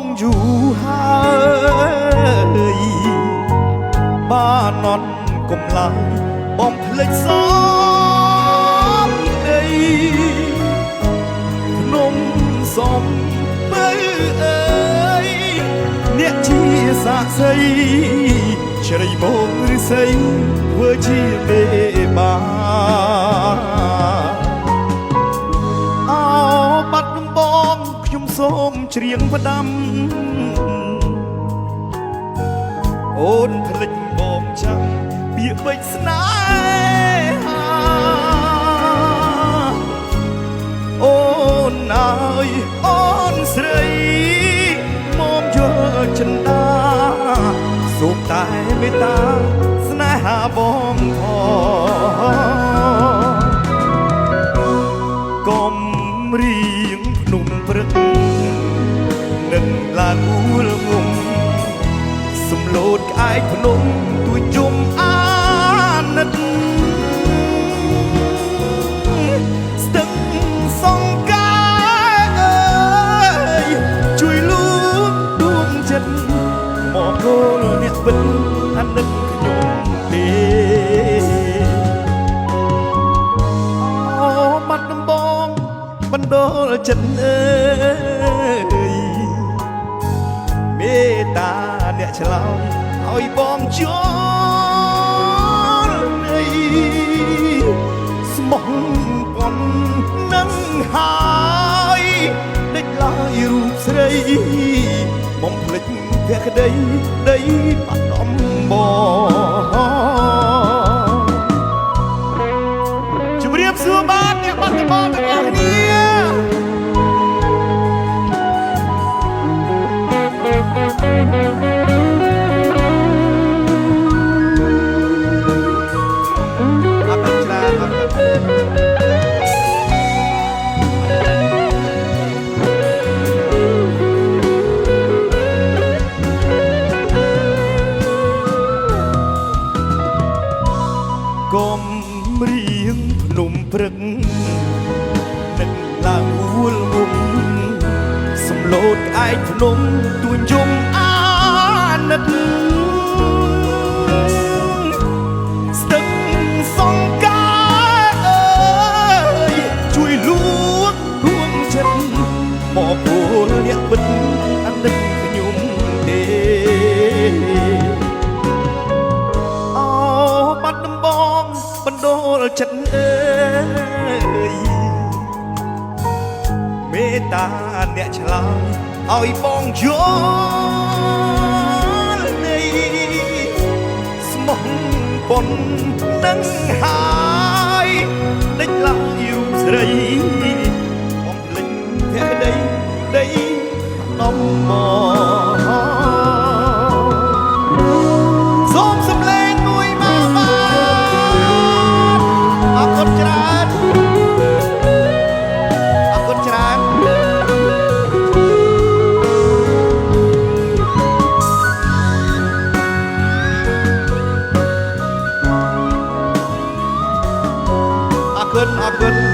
ងយូរហើយបាននត់កុំឡើយបងភ្លេចសពដីភ្នំសំបើអើយអ្នកជាសាក្សីជ្រៃមកឬស័យធ្វើជាមេបាអោបាត់ដំបងខ្ញុំសូមច្រៀងផ្ដាំអូនភ្លេចបងចាំពាក្យពេចស្នេហាអូនអើយអូនស្រីមកយកចិន្តាសូមតែមេត្តាស្នេហាបងផងកុំរៀងភ្នំព្រឹកនឹងឡើងអួលងំសំឡូតក្អែកភ្នំទួយជុំអាណិតស្ទឹងសង្ការអើយជួយលួងដួងចិត្តមកគោលអ្នកពិតអាណិតខ្ញុំទេអូបាត់ដំបងបណ្ដោលចិត្តអើយមេត្តាអ្នកឆ្លើយឲ្យបងជល់នៃស្មោះប៉ុននឹងហើយដេចឡើយរូបស្រីបំភ្លេចភក្តីដីបាត់ដំបងជម្រាបសួរបាទអ្នកបាត់ដំបងទាំងអស់គ្នាកុំរៀងភ្នំព្រឹកនឹងឡើងអួលងំសំឡូតក្អែកភ្នំទួញយំអាណិតស្ទឹងសង្ការអើយជួយលួងដួងចិត្តមកគោលអ្នកពិតអាណិតខ្ញុំទេអូបាត់ដំបងបណ្ដោលចិត្តអើយមេត្តាអ្នកឆ្លើយឲ្យបងយល់នៃស្មោះប៉ុននឹងហើយដេចឡើយរូបស្រីបងភ្លេចភក្តីដីដំមកសូមសំឡេងមួយមកបាទអរគុណច្រើនអរគុណច្រើនអរគុណ